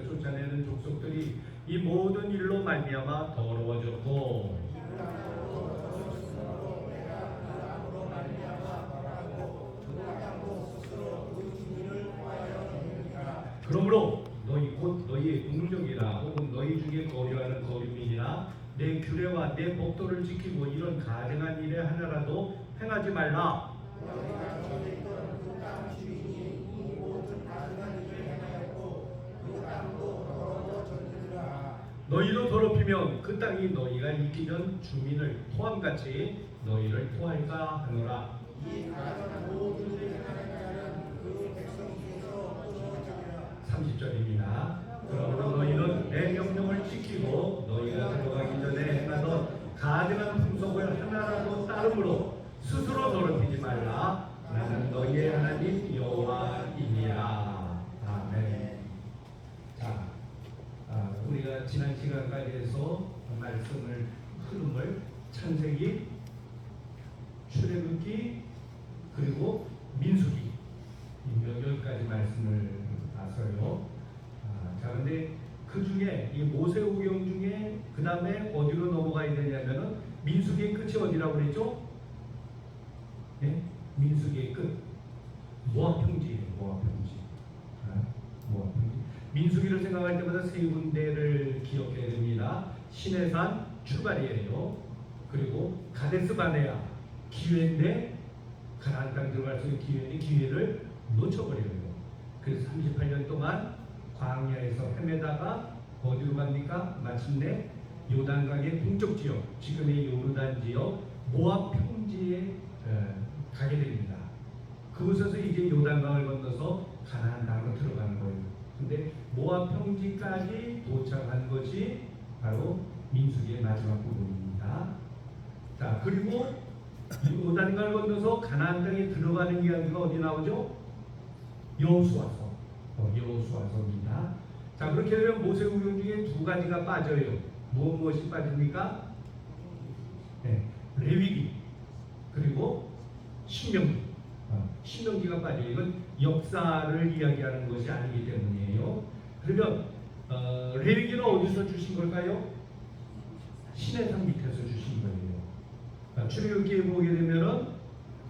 쫓아내는 족속들이 이 모든 일로 말미암아 더러워졌고, 그러므로 너희 곧 너희의 동족이나 혹은 너희 중에 거류하는 거류민이나 내 규례와 내 법도를 지키고 이런 가증한 일에 하나라도 행하지 말라. 너희도 더럽히면 그 땅이 너희가 있기 전 주민을 토함같이 너희를 토할까 하노라. 30절입니다. 그러므로 너희는 내 명령을 지키고 너희가 들어가기 전에 행하던 가증한 풍속을 하나라도 따름으로 스스로 더럽히지 말라. 나는 너희의 하나님 여호와이니라. 아멘. 자, 우리가 지난 시간까지 해서 말씀을 흐름을 창세기, 출애굽기, 그리고 민수기 여기까지 말씀을 봐서요. 자, 근데 그 중에 이 모세오경 중에 그 다음에 어디로 넘어가야 되냐면은 민수기의 끝이 어디라고 그랬죠? 네? 민수기의 끝 모압 평지예요. 모압 평지. 모압 평지. 민수기를 생각할 때마다 세 군데를 기억해야 됩니다. 시내산 출발이에요. 그리고 가데스 바네아 기회인데 가나안 땅 들어갈 수 있는 기회인데 기회를 놓쳐버려요. 그래서 38년 동안 광야에서 헤매다가 어디로 갑니까? 마침내 요단강의 동쪽 지역, 지금의 요르단 지역 모압 평지에 가게 됩니다. 그곳에서 이제 요단강을 건너서 가나안 땅으로 들어가는 거예요. 근데 모압 평지까지 도착한 것이 바로 민수기의 마지막 부분입니다. 자, 그리고 요단강을 건너서 가나안 땅에 들어가는 이야기가 어디 나오죠? 여호수아서. 여호수아서입니다. 자, 그렇게 되면 모세오경 중에 두 가지가 빠져요. 무엇이 빠집니까? 네, 레위기 그리고 신명기. 신명기가 빠져요. 이건 역사를 이야기하는 것이 아니기 때문이에요. 그러면 레위기는 어디서 주신 걸까요? 시내산 밑에서 주신 거예요. 출애굽기에 보게 되면은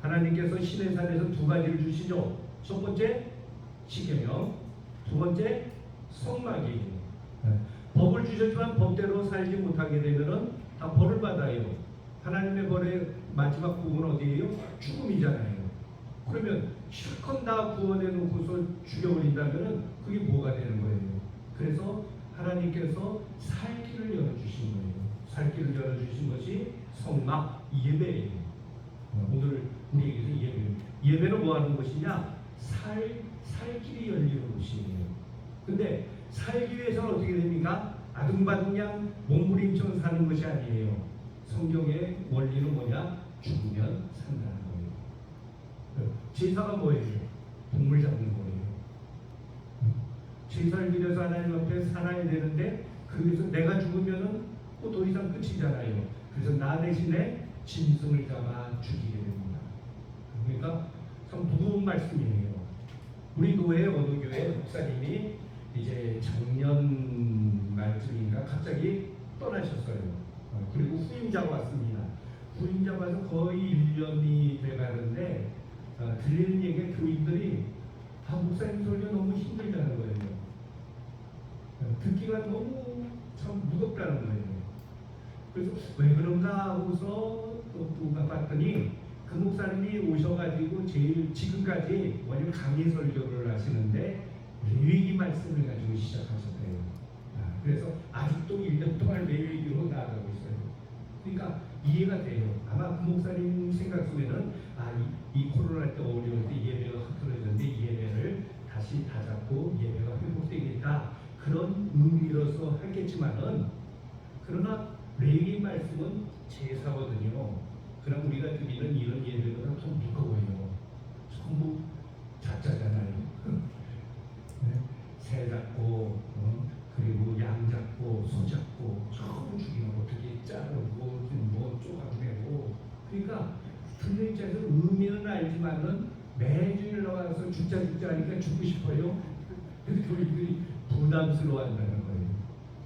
하나님께서 시내산에서 두 가지를 주시죠. 첫 번째 십계명, 두 번째 성막이에요. 법을 주셨지만 법대로 살지 못하게 되면은 다 벌을 받아요. 하나님의 벌의 마지막 부분은 어디예요? 죽음이잖아요. 그러면 실컷 다 구원해 놓고서 죽여버린다면은 그게 뭐가 되는 거예요? 그래서 하나님께서 살 길을 열어주신 거예요. 살 길을 열어주신 것이 성막 예배예요. 오늘 우리에게서 예배는 뭐 하는 것이냐? 살 길이 열리는 곳이에요. 근데 살기 위해서는 어떻게 됩니까? 아둥바둥냥 몸부림쳐 사는 것이 아니에요. 성경의 원리는 뭐냐? 죽으면 산다는 거예요. 제사가 뭐예요? 동물 잡는 거예요. 제사를 드려서 하나님 앞에 살아야 되는데 그래서 내가 죽으면은 더 이상 끝이잖아요. 그래서 나 대신에 짐승을 잡아 죽이게 됩니다. 그러니까 참 무거운 말씀이에요. 우리 교회 어느 교회 목사님이 이제 작년 말쯤인가 갑자기 떠나셨어요. 그리고 후임자가 왔습니다. 후임자가 와서 거의 1년이 돼가는데 들리는 얘기가 교인들이 목사님 소리가 너무 힘들다는 거예요. 듣기가 너무 참 무겁다는 거예요. 그래서 왜 그런가 하고서 또 봤더니 그 목사님이 오셔가지고 제일 지금까지 원래 강의 설교를 하시는데 레위기 말씀을 가지고 시작하셨대요. 그래서 아직도 1년 동안 레위기로 나아가고 있어요. 그러니까 이해가 돼요. 아마 그 목사님 생각 속에는 이 코로나 때 어려울 때 예배가 흐트러졌는데 이 예배를 다시 다잡고 예배가 회복되겠다 그런 의미로서 하겠지만은 그러나 레위기 말씀은 제사거든요. 그럼 우리가 드리는 이런 예배보다 더 무거워요. 전부 자자잖아요. 네? 새 잡고 그리고 양 잡고 소 잡고 전부 죽이면 어떻게 자르고 뭐 쪼가내고 그러니까 듣는 입장에서 의미는 알지만은 매주일 나와서 죽자 하니까 죽고 싶어요. 그래서 교인들이 부담 부담스러워한다는 거예요.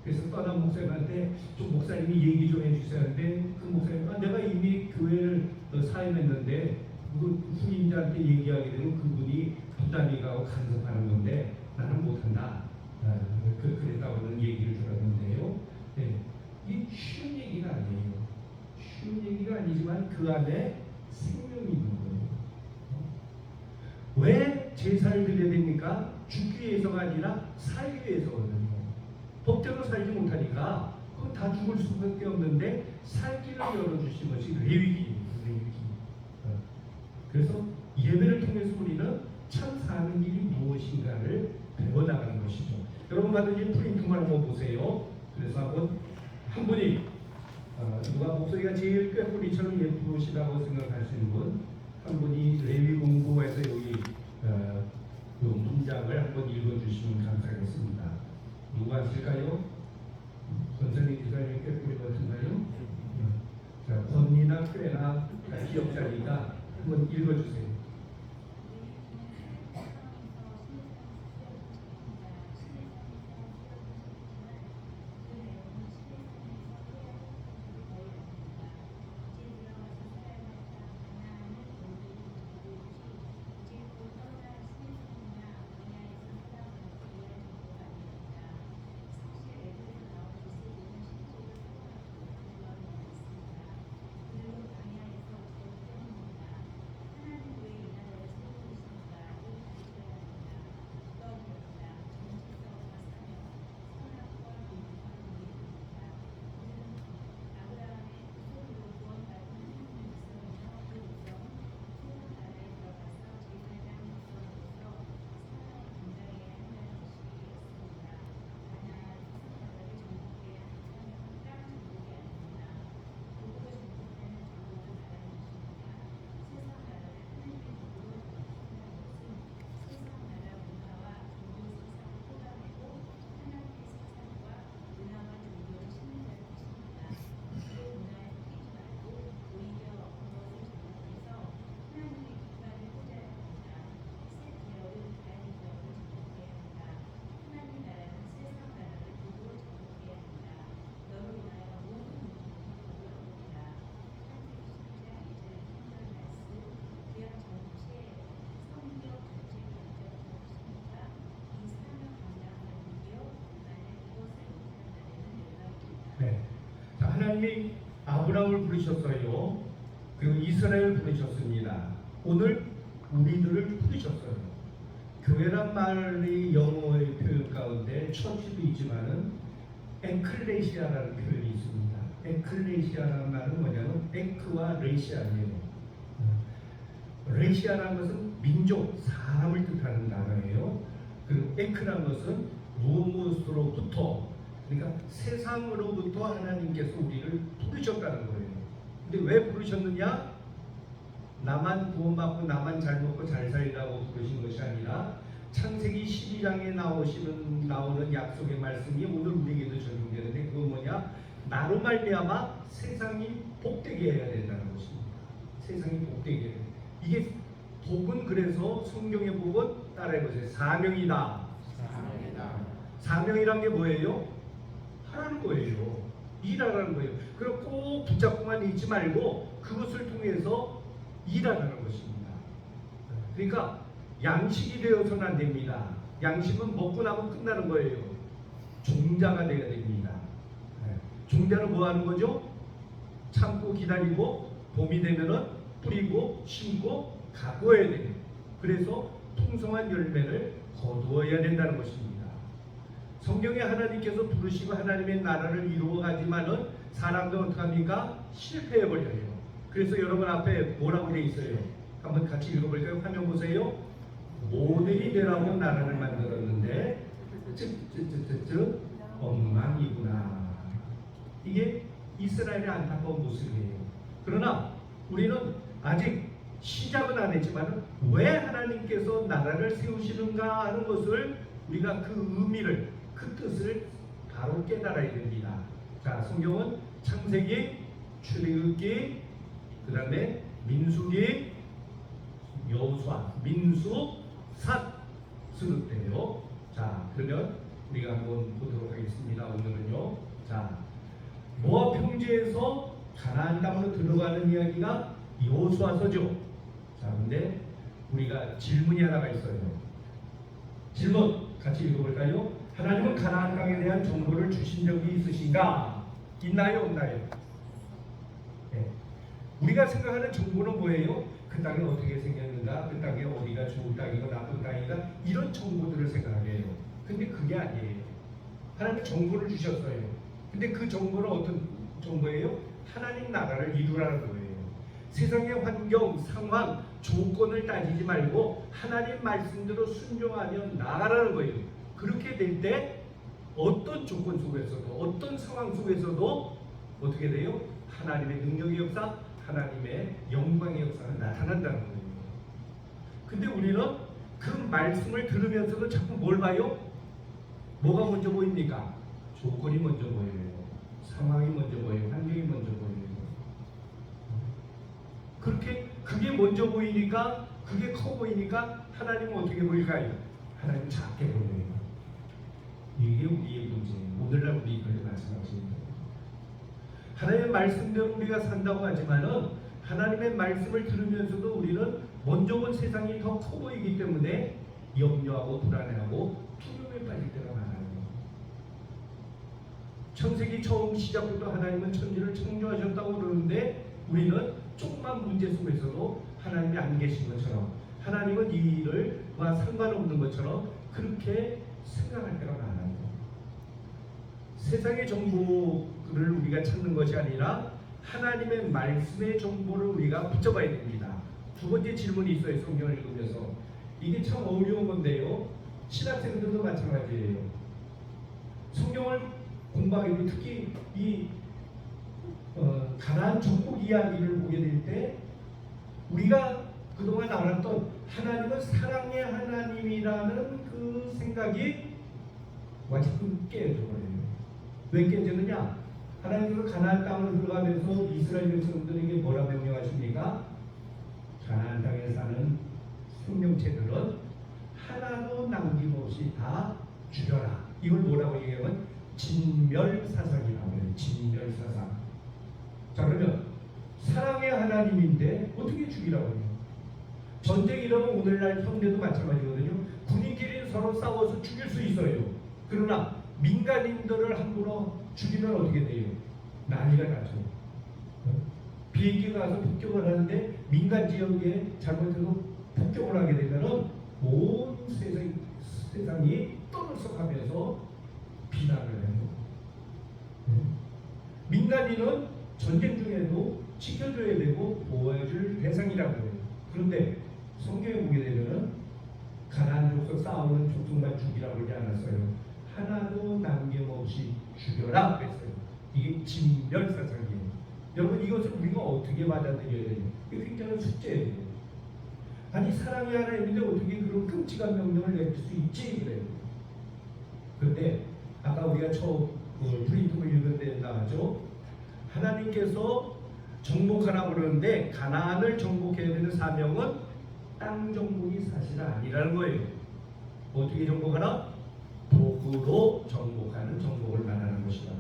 그래서 떠난 목사님한테 좀 목사님이 얘기 좀 해주세요 하는데 그 목사님 내가 이미 교회를 사임했는데 그 후임자한테 얘기하게 되면 그분이 부담이 가고 간섭하는 건데 나는 못한다. 그랬다고는 얘기를 들었는데요. 네. 이게 쉬운 얘기가 아니에요. 쉬운 얘기가 아니지만 그 안에 생명이 있는 거예요. 왜 제사를 드려야 됩니까? 죽기 위해서가 아니라 살기 위해서거든요. 법대로 살지 못하니까 그건 다 죽을 수밖에 없는데 살기를 열어주신 것이 레위기입니다. 그래서 예배를 통해서 우리는 참 사는 길이 무엇인가를 배워나가는 것이죠. 여러분 받으신 프린트만 한번 보세요. 그래서 한 분이 누가 목소리가 제일 꾀꼬리처럼 예쁘시다고 생각하시는 분, 한 분이 레위 공부에서 여기 그 문장을 한번 읽어주시면 감사하겠습니다. 누가 하실까요? 권선희 기사님 꾀꼬리 같은가요? 자, 권이나 꾀나 기억자니까 한번 읽어주세요. 네. 자, 하나님이 아브라함을 부르셨어요. 그리고 이스라엘을 부르셨습니다. 오늘 우리들을 부르셨어요. 교회란 말이 영어의 표현 가운데 처치도 있지만은 에클레시아라는 표현이 있습니다. 에클레시아라는 말은 뭐냐면 에크와 레시아예요. 레시아라는 것은 민족, 사람을 뜻하는 단어예요. 그리고 에크라는 것은 무엇으로부터, 그러니까 세상으로부터 하나님께서 우리를 부르셨다는 거예요. 근데 왜 부르셨느냐? 나만 구원받고 나만 잘 먹고 잘 살리라고 부르신 것이 아니라 창세기 12장에 나오는 약속의 말씀이 오늘 우리에게도 적용되는데 그건 뭐냐? 나로 말미암아 세상이 복되게 해야 된다는 것입니다. 세상이 복되게 해야 된다. 이게 복은, 그래서 성경의 복은 따라해보세요. 사명이다. 사명이란 게 뭐예요? 하라는 거예요. 일하라는 거예요. 그럼 꼭 붙잡고만 있지 말고 그것을 통해서 일하라는 것입니다. 그러니까 양식이 되어서는 안 됩니다. 양식은 먹고 나면 끝나는 거예요. 종자가 되어야 됩니다. 종자는 뭐 하는 거죠? 참고 기다리고 봄이 되면은 뿌리고 심고 가꾸어야 돼요. 그래서 풍성한 열매를 거두어야 된다는 것입니다. 성경에 하나님께서 부르시고 하나님의 나라를 이루어가지만은 사람들 어떻게 합니까? 실패해버려요. 그래서 여러분 앞에 뭐라고 되어 있어요? 한번 같이 읽어볼까요? 화면 보세요. 모델이 되라고 나라를 만들었는데 엉망이구나. 이게 이스라엘의 안타까운 모습이에요. 그러나 우리는 아직 시작은 안 했지만 왜 하나님께서 나라를 세우시는가 하는 것을 우리가 그 의미를, 그 뜻을 바로 깨달아야 됩니다. 자, 성경은 창세기, 출애굽기, 그 다음에 민수기, 여호수아, 민수, 삿, 스룹돼요. 자, 그러면 우리가 한번 보도록 하겠습니다. 오늘은요. 자, 모압 평지에서 가나안 땅으로 들어가는 이야기가 여호수아서죠. 자, 근데 우리가 질문이 하나가 있어요. 질문 같이 읽어볼까요? 하나님은 가나안 땅에 대한 정보를 주신 적이 있으신가? 있나요? 없나요? 네. 우리가 생각하는 정보는 뭐예요? 그 땅이 어떻게 생겼는가? 그 땅이 어디가 좋은 땅이고 나쁜 땅인가? 이런 정보들을 생각하게 해요. 근데 그게 아니에요. 하나님이 정보를 주셨어요. 근데 그 정보는 어떤 정보예요? 하나님 나라를 이루라는 거예요. 세상의 환경, 상황, 조건을 따지지 말고 하나님 말씀대로 순종하며 나가라는 거예요. 그렇게 될 때 어떤 조건 속에서도 어떤 상황 속에서도 어떻게 돼요? 하나님의 능력의 역사, 하나님의 영광의 역사가 나타난다는 거예요. 근데 우리는 그 말씀을 들으면서도 자꾸 뭘 봐요? 뭐가 먼저 보입니까? 조건이 먼저 보여요. 상황이 먼저 보여요. 환경이 먼저 보여요. 그렇게 그게 먼저 보이니까, 그게 커 보이니까 하나님은 어떻게 보일까요? 하나님은 작게 보여요. 이게 우리의 문제예요. 오늘날 우리 그렇게 말씀하시는 거예요. 하나님의 말씀대로 우리가 산다고 하지만은 하나님의 말씀을 들으면서도 우리는 먼저 본 세상이 더 커 보이기 때문에 염려하고 불안해하고 두려움에 빠질 때가 많아요. 창세기 처음 시작부터 하나님은 천지를 창조하셨다고 그러는데 우리는 조그만 문제 속에서도 하나님이 안 계신 것처럼, 하나님은 이 일과 상관없는 것처럼 그렇게 생각할 때가 많아요. 세상의 정보를 우리가 찾는 것이 아니라 하나님의 말씀의 정보를 우리가 붙잡아야 됩니다. 두 번째 질문이 있어요. 성경을 읽으면서. 이게 참 어려운 건데요. 신학생들도 마찬가지예요. 성경을 공부하기로 특히 이 가나안 정복 이야기를 보게 될 때 우리가 그동안 알았던 하나님은 사랑의 하나님이라는 그 생각이 완전 깨져버려요. 왜 깨지느냐? 하나님께서 가나안 땅으로 들어가면서 이스라엘 백성들에게 뭐라 명령하십니까? 가나안 땅에 사는 생명체들은 하나도 남김없이 다 죽여라. 이걸 뭐라고 얘기하면 진멸사상이라고 해요. 진멸사상. 자, 그러면 사랑의 하나님인데 어떻게 죽이라고 해요? 전쟁이라면 오늘날 현대도 마찬가지거든요. 군인끼리 서로 싸워서 죽일 수 있어요. 그러나 민간인들을 함부로 죽이면 어떻게 돼요? 난리가 나죠. 비행기가 가서 폭격을 하는데 민간 지역에 잘못해서 폭격을 하게 되면은 온 세상이 떠들썩하면서 비난을 해요. 민간인은 전쟁 중에도 지켜줘야 되고 보호해줄 대상이라고 해요. 그런데 성경에 보게 되면은 가나안 족속 싸우는 족속만 죽이라고 하지 않았어요. 하나도 남김없이 죽여라 그랬어요. 이게 진멸사상이에요. 여러분 이것을 우리가 어떻게 받아들여야 돼요? 이게 굉장히 숙제예요. 아니 사랑이 하나님인데 어떻게 그런 끔찍한 명령을 내릴 수 있지? 그래요. 그런데 아까 우리가 처음 브리통을 읽은 데 나왔죠. 하나님께서 정복하라고 그러는데 가나안을 정복해야 되는 사명은 땅 정복이 사실 아니라는 거예요. 어떻게 정복하나? 복으로 정복하는 정복을 말하는 것이라고.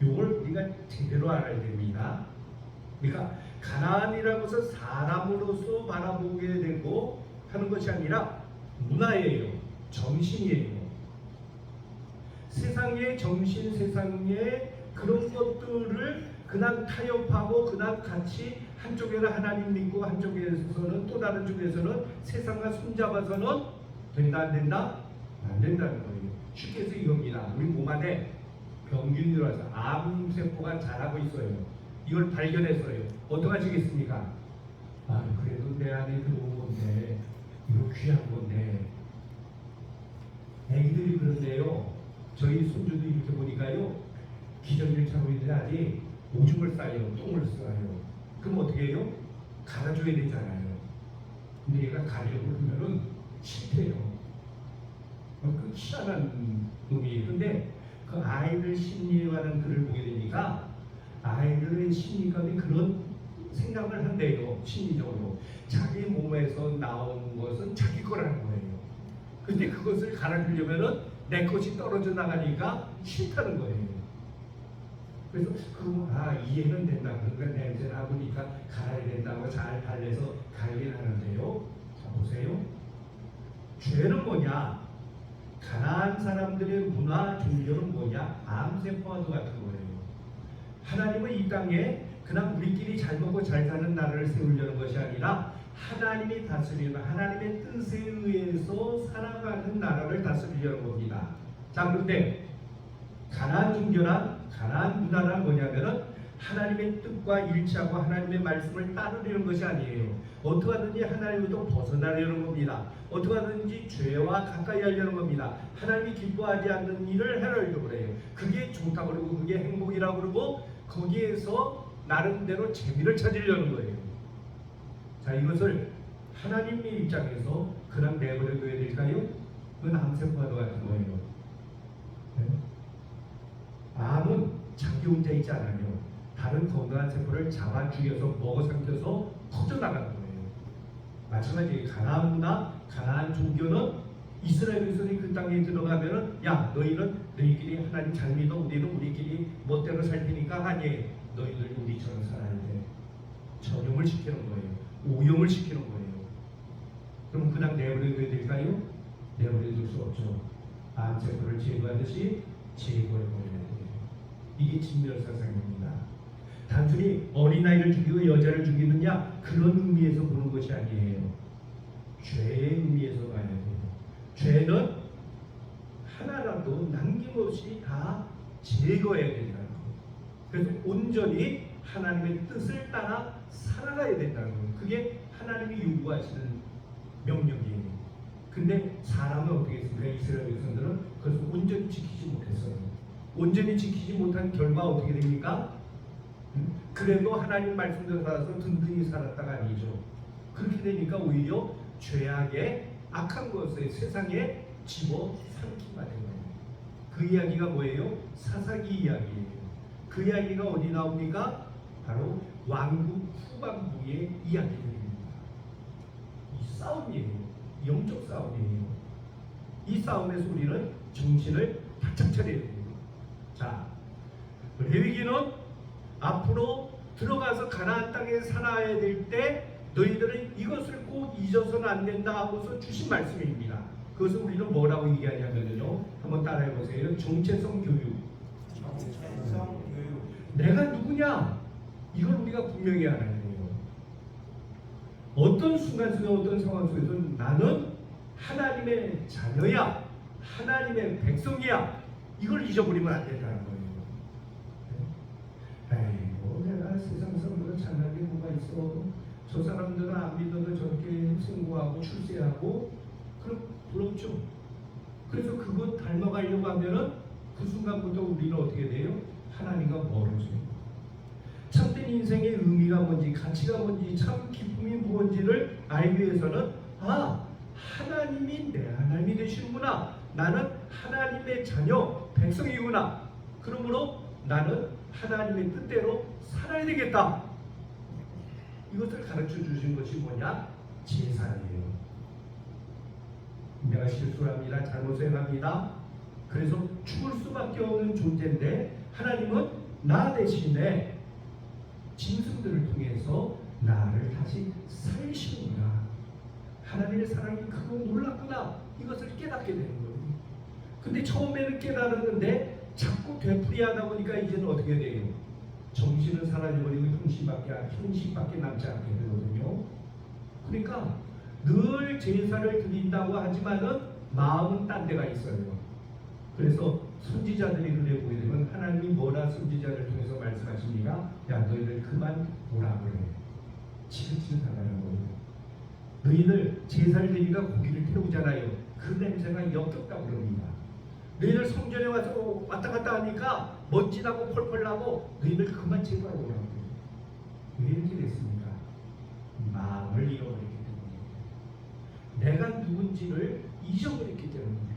이걸 우리가 제대로 알아야 됩니다. 그러니까 가나안이라고 해서 사람으로서 바라보게 되고 하는 것이 아니라 문화예요. 정신이에요. 세상의 정신, 세상의 그런 것들을 그냥 타협하고 그냥 같이 한쪽에는 하나님 믿고 한쪽에서는 또 다른 쪽에서는 세상과 손잡아서는 된다 안 된다? 안 된다는 거예요. 쉽게 해서 이겁니다. 우리 몸 안에 병균이 들어와서 암세포가 자라고 있어요. 이걸 발견했어요. 어떡하시겠습니까? 아, 그래도 내 안에 들어온 건데 이거 귀한 건데. 애기들이 그런데요. 저희 손주도 이렇게 보니까요. 기저귀를 차고 있는데 아직 오줌을 싸요. 똥을 싸요. 그럼 어떻게 해요? 갈아줘야 되잖아요. 근데 얘가 가려고 그러면은 싫대요. 그 희한한 놈이에요. 근데 그 아이들 심리에 관한 글을 보게 되니까 아이들의 심리 가운데 그런 생각을 한대요. 심리적으로. 자기 몸에서 나온 것은 자기 거라는 거예요. 근데 그것을 갈아주려면은 내 것이 떨어져 나가니까 싫다는 거예요. 그래서 이해는 된다. 그러니까 냄새 나보니까 갈아야 된다고 잘 달래서 갈긴 하는데요. 자 보세요. 죄는 뭐냐? 가난한 사람들의 문화 종교는 뭐냐? 암세포와도 같은 거예요. 하나님은 이 땅에 그냥 우리끼리 잘 먹고 잘 사는 나라를 세우려는 것이 아니라 하나님이 다스리는 하나님의 뜻에 의해서 살아가는 나라를 다스리려는 겁니다. 자 그런데 가나안 종교란 가나안 문화란 뭐냐면은 하나님의 뜻과 일치하고 하나님의 말씀을 따르려는 것이 아니에요. 어떻게 하든지 하나님부터 벗어나려는 겁니다. 어떻게 하든지 죄와 가까이 하려는 겁니다. 하나님이 기뻐하지 않는 일을 하려고 그래요. 그게 좋다고 그러고 그게 행복이라고 그러고 거기에서 나름대로 재미를 찾으려는 거예요. 자 이것을 하나님의 입장에서 그냥 내버려둬야 될까요? 그건 암세포와도 같은 거예요. 네? 암은 자기 혼자 있지 않아요. 다른 건강한 세포를 잡아 죽여서 먹어 삼켜서 퍼져나가는 거예요. 마찬가지 가나안 문화, 가나안 종교는 이스라엘 백성이 그 땅에 들어가면은 야 너희는 너희끼리 하나님 잘 믿어 우리는 우리끼리 멋대로 살 테니까 아니 너희들 우리처럼 살아야 돼. 전용을 시키는 거예요. 오용을 시키는 거예요. 그럼 그냥 내버려둬야 될까요? 내버려둘 수 없죠. 암세포를 제거하듯이 제거해버려야 돼요. 이게 진멸사상입니다. 단순히 어린아이를 죽이고 여자를 죽이느냐 그런 의미에서 보는 것이 아니에요. 죄의 의미에서 봐야 돼요. 죄는 하나라도 남김없이 다 제거해야 된다는 거예요. 그래서 온전히 하나님의 뜻을 따라 살아가야 된다는 거예요. 그게 하나님이 요구하시는 명령이에요. 근데 사람은 어떻게 했습니까? 이스라엘 백성들은 그것을 온전히 지키지 못했어요. 온전히 지키지 못한 결과 어떻게 됩니까? 그래도 하나님 말씀대로 살아서 든든히 살았다가 아니죠. 그렇게 되니까 오히려 죄악의 악한 것을 세상에 집어삼키게 되는 거예요. 그 이야기가 뭐예요? 사사기 이야기예요. 그 이야기가 어디 나옵니까? 바로 왕국 후반부의 이야기들입니다. 이 싸움이에요. 영적 싸움이에요. 이 싸움에서 우리는 정신을 바짝 차려야 돼요. 자, 레위기는 앞으로 들어가서 가나안 땅에 살아야 될 때 너희들은 이것을 꼭 잊어서는 안 된다 하고서 주신 말씀입니다. 그것을 우리는 뭐라고 얘기하냐면요. 한번 따라해 보세요. 정체성 교육. 정체성 교육. 내가 누구냐? 이걸 우리가 분명히 알아야 돼요. 어떤 순간 속에 어떤 상황 속에서 나는 하나님의 자녀야. 하나님의 백성이야. 이걸 잊어버리면 안 된다는 거예요. 에이, 내가 세상 사람보다 잘난 게 뭐가 있어? 저 사람들은 안 믿어도 저렇게 승부하고 출세하고 그럼 부럽죠. 그래서 그거 닮아가려고 하면은 그 순간부터 우리는 어떻게 돼요? 하나님과 멀어져요. 참된 인생의 의미가 뭔지, 가치가 뭔지, 참 기쁨이 무엇인지를 알기 위해서는 하나님이 내 하나님이 되시는구나. 나는 하나님의 자녀, 백성이구나. 그러므로 나는 하나님의 뜻대로 살아야 되겠다. 이것을 가르쳐 주신 것이 뭐냐? 제사예요. 내가 실수를 합니다. 잘못을 합니다. 그래서 죽을 수밖에 없는 존재인데 하나님은 나 대신에 짐승들을 통해서 나를 다시 살리시는구나. 하나님의 사랑이 크고 놀랍구나. 이것을 깨닫게 되는 거예요. 근데 처음에는 깨달았는데 자꾸 되풀이하다 보니까 이제는 어떻게 돼요? 정신은 사라져버리고 형식밖에 남지 않게 되거든요. 그러니까 늘 제사를 드린다고 하지만은 마음은 딴 데가 있어요. 그래서 선지자들이 그래 보게 되면 하나님이 뭐라 선지자를 통해서 말씀하십니까? 야 너희들 그만 오라 그래. 지긋지긋 하라는 거예요. 너희들 제사를 드리니까 고기를 태우잖아요. 그 냄새가 역겹다고 그럽니다. 너희들 성전에 와서 왔다 갔다 하니까 멋지다고 펄펄 나고 너희들 그만 제발 오라고. 왜 이렇게 됐습니까? 마음을 잃어버렸기 때문에. 내가 누군지를 잊어버렸기 때문입니다.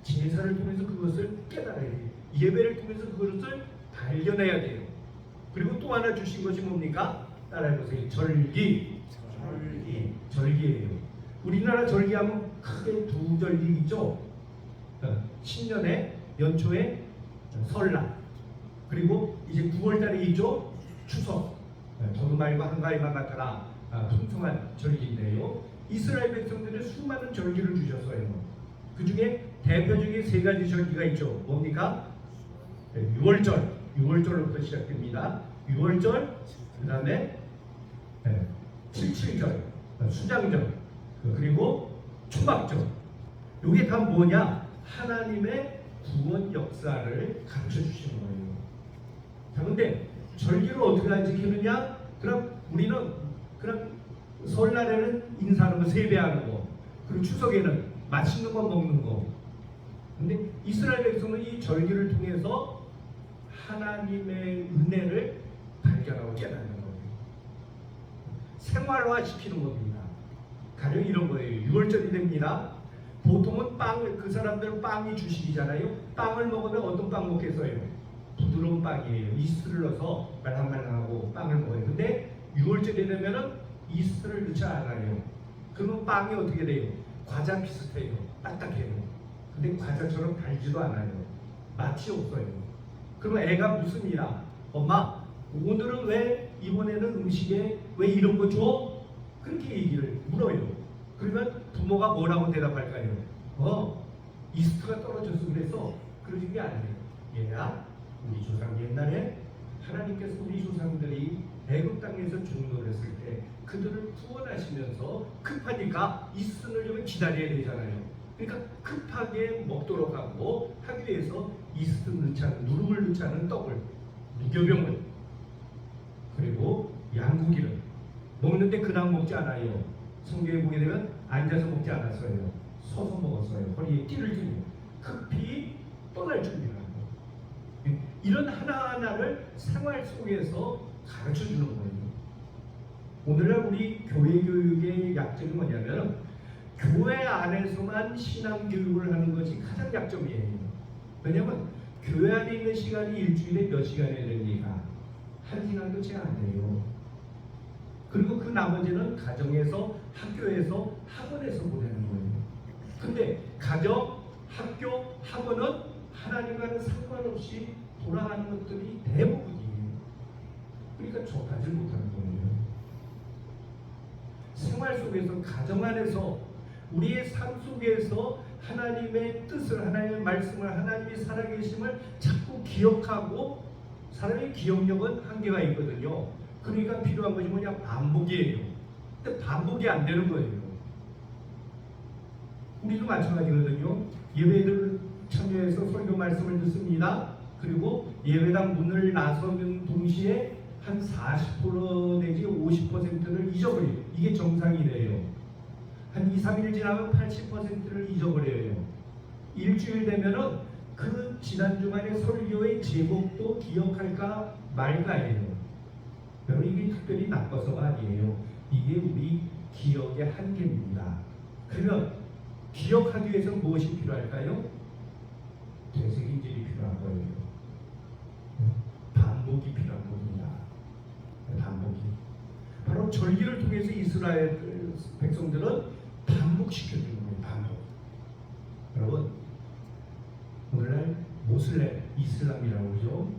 제사를 통해서 그것을 깨달아야 돼요. 예배를 통해서 그것을 발견해야 돼요. 그리고 또 하나 주신 것이 뭡니까? 따라해보세요. 절기예요. 우리나라 절기하면 크게 두 절기 있죠. 신년의 연초에 설날, 그리고 이제 9월달에 있죠, 추석. 저두말과 한가위만 같아라 풍성한 절기인데요. 이스라엘 백성들은 수많은 절기를 주셨어요. 그 중에 대표적인 세 가지 절기가 있죠. 뭡니까? 6월절로부터 시작됩니다. 6월절, 그 다음에 77절, 수장절, 그리고 초막절. 이게 다 뭐냐? 하나님의 구원 역사를 가르쳐 주시는 거예요. 자, 근데 절기를 어떻게 지키느냐? 그럼 우리는 그럼 설날에는 인사하는 거, 세배하는 거, 그리고 추석에는 맛있는 거 먹는 거. 근데 이스라엘 백성은 이 절기를 통해서 하나님의 은혜를 발견하고 깨닫는 거예요. 생활화 시키는 겁니다. 가령 이런 거예요. 6월절이 됩니다. 보통은 빵을, 그 사람들은 빵이 주식이잖아요. 빵을 먹으면 어떤 빵 먹겠어요? 부드러운 빵이에요. 이스트를 넣어서 말랑말랑하고 빵을 먹어요. 근데 6월절이 되면은 이스트를 넣지 않아요. 그러면 빵이 어떻게 돼요? 과자 비슷해요. 딱딱해요. 근데 과자처럼 달지도 않아요. 맛이 없어요. 그러면 애가 묻습니다. 엄마, 오늘은 왜 이번에는 음식에 왜 이런 거 줘? 그렇게 얘기를 물어요. 그러면 부모가 뭐라고 대답할까요? 이스트가 떨어져서 그래서 그러신 게 아니에요. 얘야, 우리 조상 옛날에 하나님께서 우리 조상들이 애굽 땅에서 종노를 했을 때 그들을 구원하시면서 급하니까 이스트를 좀 기다려야 되잖아요. 그러니까 급하게 먹도록 하고 하기 위해서 이스트 넣지 않은, 누룩을 넣지 않은 떡을, 무교병을, 그리고 양고기를 먹는데 그냥 먹지 않아요. 성경에 보게 되면 앉아서 먹지 않았어요. 서서 먹었어요. 허리에 띠를 띠고 급히 떠날 준비를 하고. 이런 하나하나를 생활 속에서 가르쳐 주는 거예요. 오늘날 우리 교회 교육의 약점이 뭐냐면 교회 안에서만 신앙 교육을 하는 것이 가장 약점이에요. 왜냐하면 교회 안에 있는 시간이 일주일에 몇 시간이 됩니까? 1시간도 채 안 돼요. 그리고 그 나머지는 가정에서, 학교에서, 학원에서 보내는 거예요. 근데 가정, 학교, 학원은 하나님과는 상관없이 돌아가는 것들이 대부분이에요. 그러니까 접하지 못하는 거예요. 생활 속에서, 가정 안에서, 우리의 삶 속에서 하나님의 뜻을, 하나님의 말씀을, 하나님의 살아계심을 자꾸 기억하고, 사람의 기억력은 한계가 있거든요. 그러니까 필요한 것이 뭐냐? 반복이에요. 근데 반복이 안 되는 거예요. 우리도 마찬가지거든요. 예배를 참여해서 설교 말씀을 듣습니다. 그리고 예배당 문을 나서는 동시에 한 40% 내지 50%를 잊어버려요. 이게 정상이래요. 한 2, 3일 지나면 80%를 잊어버려요. 일주일 되면은 그 지난 주간의 설교의 제목도 기억할까 말까예요. 여러분, 이게 특별히 나빠서가 아니에요. 이게 우리 기억의 한계입니다. 그러면 기억하기 위해서 무엇이 필요할까요? 되새김질이 필요한 거예요. 반복이 필요한 겁니다. 반복이. 바로 절기를 통해서 이스라엘 백성들은 반복시켜주는 거예요. 반복. 여러분, 오늘날 모슬렘, 이슬람이라고 그러죠?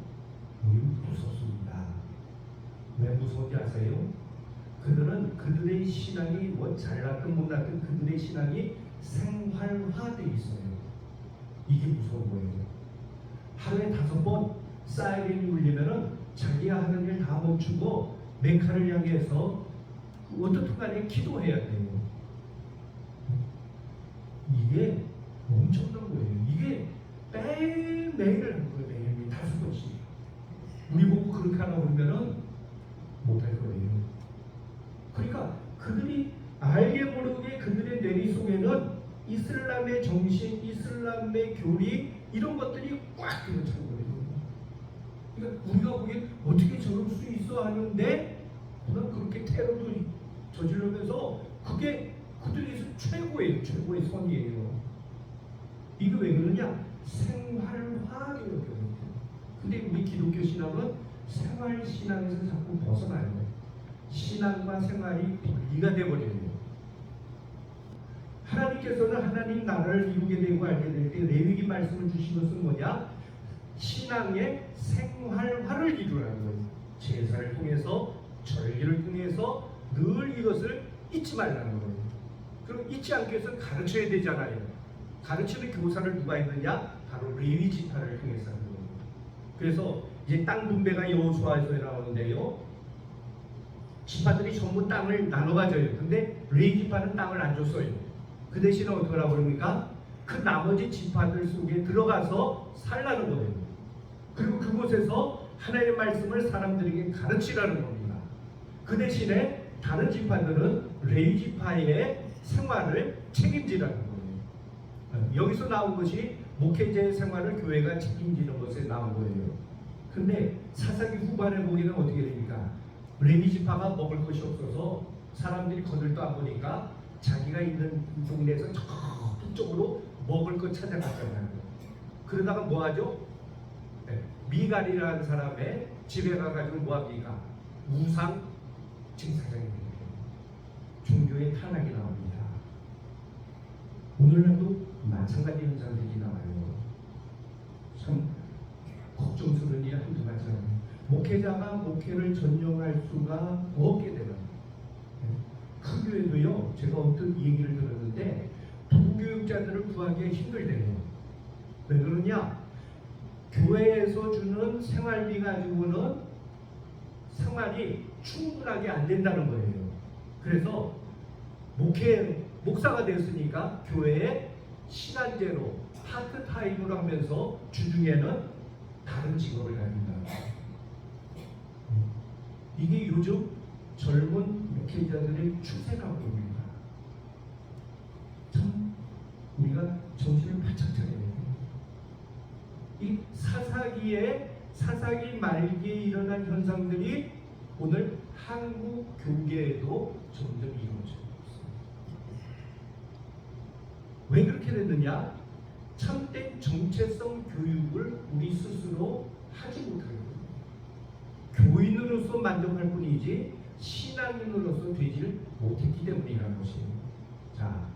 여기 무섭습니다. 왜 무서운지 아세요? 그들은 그들의 신앙이 뭐 잘났든 못났든 그들의 신앙이 생활화되어 있어요. 이게 무서운 거예요. 하루에 5번 사이렌이 울리면은 자기가 하는 일 다 멈추고 메카를 향해서 어떻든 간에 기도해야 돼요. 이게 엄청난 거예요. 이게 매일매일 하는 거예요. 매일매일 5번씩. 우리 보고 그렇게 하나 그러면은 못할 거예요. 그러니까 그들이 알게 모르게 그들의 뇌리 속에는 이슬람의 정신, 이슬람의 교리 이런 것들이 꽉 들어찬 거예요. 그러니까 우리가 보기엔 어떻게 저럴 수 있어 하는데 그냥 그렇게 테러도 저지르면서 그게 그들에서 최고예요. 최고의 선이에요. 이게 왜 그러냐? 생활화되어 있거든요. 근데 우리 기독교 신앙은 생활 신앙에서 자꾸 신앙과 생활이 분리가 되어버려요. 하나님 하나님께서는 하나님 나라를 이루게 되고 알게 될 때 레위기 말씀을 주신 것은 뭐냐? 신앙의 생활화를 이루라는 거예요. 제사를 통해서, 절기를 통해서 늘 이것을 잊지 말라는 거예요. 그럼 잊지 않기 위해서 가르쳐야 되잖아요. 가르치는 교사를 누가 했느냐? 바로 레위 지파를 통해서 하는 거예요. 그래서 이제 땅 분배가 여호수아에서 나오는데요. 지파들이 전부 땅을 나눠 가져요. 근데 레위 지파는 땅을 안 줬어요. 그 대신에 어떻게 하라고 그럽니까? 그 나머지 지파들 속에 들어가서 살라는 거예요. 그리고 그곳에서 하나님의 말씀을 사람들에게 가르치라는 겁니다. 그 대신에 다른 지파들은 레위 지파의 생활을 책임지라는 거예요. 여기서 나온 것이 목회자의 생활을 교회가 책임지는 것에 나온 거예요. 그런데 사사기 후반에 보기는 어떻게 됩니까? 레위 지파가 먹을 것이 없어서 사람들이 거들떠 안 보니까 자기가 있는 동네에서 저쪽으로 먹을 것 찾아갔잖아요. 그러다가 뭐 하죠? 미갈이라는 사람의 집에 가가지고 뭐 합니까? 우상 증사장이 됩니다. 종교의 탄압이 나옵니다. 오늘날도 마찬가지 현상들이 나와요. 참 걱정스러운 일이 한두 가지 아니에요. 목회자가 목회를 전념할 수가 없게 되는, 큰 교회도요, 제가 어떤 얘기를 들었는데 부교육자들을 구하기가 힘들대요. 왜 그러냐? 교회에서 주는 생활비 가지고는 생활이 충분하게 안 된다는 거예요. 그래서 목사가 됐으니까 교회에 시간제로 파트타임으로 하면서 주중에는 다른 직업을 가진다. 이게 요즘 젊은 목회자들의 추세라고 봅니다. 참 우리가 정신을 바짝 차려야 돼요. 이 사사기 말기에 일어난 현상들이 오늘 한국 교계에도 점점 이루어지고 있습니다. 왜 그렇게 됐느냐? 참된 정체성 교육을 우리 스스로 하지 못하는 거예요. 교인으로서 만족할 뿐이지 신앙인으로서 되지를 못했기 때문이라는 것이에요. 자,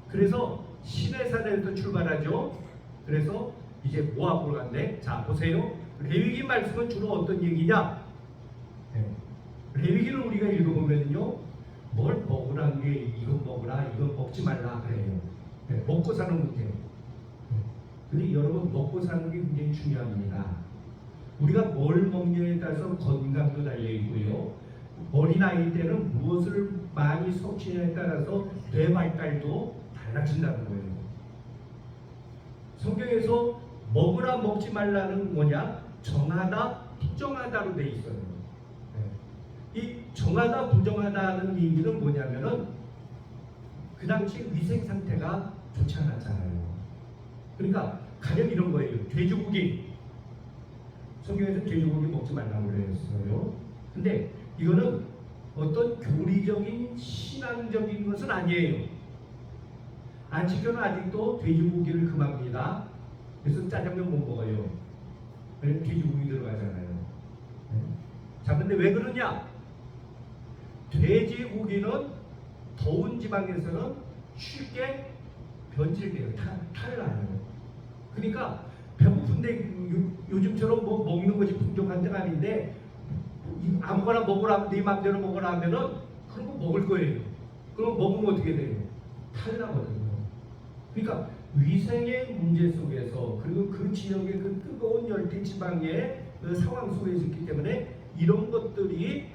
그래서 시내산에서 출발하죠. 그래서 이제 모압으로 간대. 자, 보세요. 레위기 말씀은 주로 어떤 얘기냐? 레위기를 우리가 읽어보면요, 뭘 먹으라는 게 이건 먹으라, 이건 먹지 말라 그래요. 먹고 사는 문제. 근데 여러분, 먹고 사는 게 굉장히 중요합니다. 우리가 뭘 먹느냐에 따라서 건강도 달려 있고요. 어린아이 때는 무엇을 많이 섭취하냐에 따라서 뇌 발달도 달라진다는 거예요. 성경에서 먹으라 먹지 말라는 뭐냐? 정하다, 부정하다로 돼 있어요. 이 정하다, 부정하다는 얘기는 뭐냐면은 그 당시 위생 상태가 좋지 않았잖아요. 그러니까 가령 이런 거예요. 돼지고기. 성경에서 돼지고기 먹지 말라고 그랬어요. 근데 이거는 어떤 교리적인 신앙적인 것은 아니에요. 안식교는 아직도 돼지고기를 금합니다. 그래서 짜장면 못 먹어요. 왜냐면 돼지고기 들어가잖아요. 자, 근데 왜 그러냐? 돼지고기는 더운 지방에서는 쉽게 변질돼요. 탈을 나요. 그러니까 배고픈데 요즘처럼 뭐 먹는 것이 풍족한 때가 아닌데 아무거나 먹으라면 네 맘대로 먹으라 하면은 그런 거 먹을 거예요. 그럼 먹으면 어떻게 돼요? 탈 나거든요. 그러니까 위생의 문제 속에서 그리고 그 지역의 그 뜨거운 열대 지방의 그 상황 속에 있기 때문에 이런 것들이